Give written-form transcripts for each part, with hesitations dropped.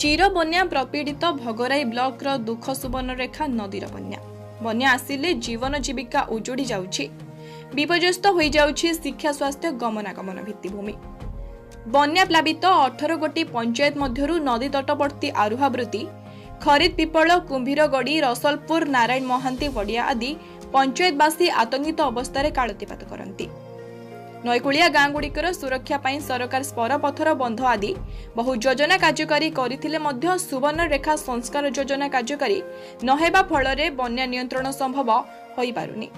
चिर बन्या प्रपीड़ित भगराई ब्लॉक रो दुख सुवर्णरेखा नदीर बन्या बन्या आसिले जीवन जीविका उजोड़ी जाउछि। विपर्यस्त होई जाउछि शिक्षा स्वास्थ्य गमनागमन भित्तिभूमि। बन्या प्लावित 18 गोटी पंचायत मध्यरु नदी तटवर्ती आरुहावृत्ति खरीद पिपल कुंभीरगड़ी रसलपुर नारायण महांती वड़िया आदि पंचायतवासी आतंकित अवस्था कालतीपात करती। नईकूलिया गाँ गुड़िकर सुरक्षा पाई सरकार स्पर पथर बंध आदि बहु योजना कार्यकारी करथिले मध्य सुवर्ण रेखा संस्कार योजना कार्यकारी नहेबा फल बन्या नियंत्रण संभव होई पारुनी।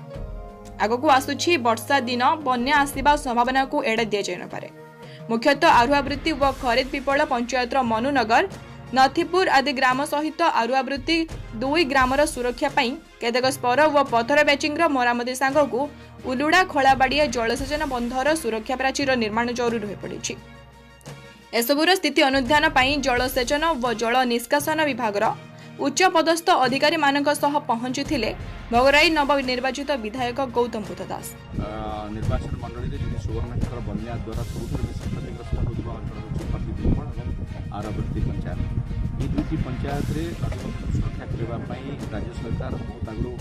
आगकू आसुछि वर्षा दिन बन्या आसिबा संभावना को एड़ा दिया जाय न पारे। मुख्यतः आरुहावृत्ति व खरीद पिपल पंचायतर मनुनगर नथीपुर आदि ग्राम सहित आरुहावृत्ति 2 ग्रामर सुरक्षा पाई केतेक स्पर व पथर बैचिंग मरामती सांगकू उलुड़ा खोलाबाड़िया जलसेचन बंधर सुरक्षा प्राचीर निर्माण जरूरी हो पड़ी। एसबूर स्थिति अनुध्यान पाई जलसेचन व जल निष्कासन विभाग उच्च पदस्थ अधिकारी मानक सह पहुंचुथिले भगराई नवनिर्वाचित विधायक गौतम बुद्ध दास। निर्वाचन मंडली सुवर्णरेखा बन्या द्वारा सबुठ बेसी क्षतिग्रस्त होता अंचल आरुहावृत्ति पंचायत ये दुईटी पंचायत सुरक्षा करने राज्य सरकार बहुत आगु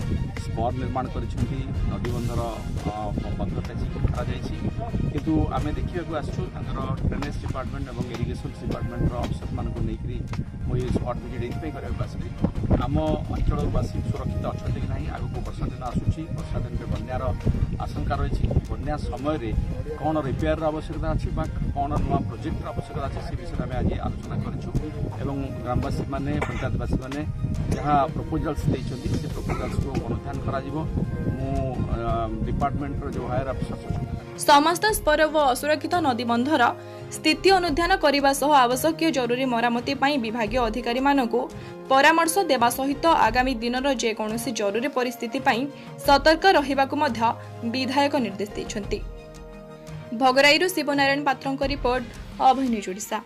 स्पर निर्माण कर नदीबंधर पत्र पैचिंग किंतु आम देखा आसूर ड्रेनेज डिपार्टमेंट और इरिगेशन डिपार्टमेंट अफिसर मान मुझे स्पट विजिट करने आम अंचलवासी सुरक्षित अच्छा कि ना। आगे वर्षा दिन आसूसी वर्षा दिन में बन्यार आशंका रही बन्या समय कौन रिपेयर आवश्यकता अच्छी कौन नुआ प्रोजेक्टर आवश्यकता अच्छे से विषय में आज आलोचना करूँ। ग्रामवासी मैंने पंचायतवासी मैंने जहाँ प्रपोजाल्स देते से प्रपोजाल्स को अनुधान करा डिपार्टमेंट जो हायर अफिसर समस्त स्पर व असुरक्षित नदीबंधर स्थिति अनुध्यान करने सह आवश्यक जरूरी मरामती पाई विभागीय अधिकारी मानकु परामर्श देवा सहित आगामी दिनर जेकोसी जरूरी परिस्थिति पाई सतर्क रहिबाकु मध्य विधायक निर्देश देइछन्ति। भगराईरु शिवनारायण पात्रଙ୍କ रिपोर्ट अभय न्यूज ओडिशा।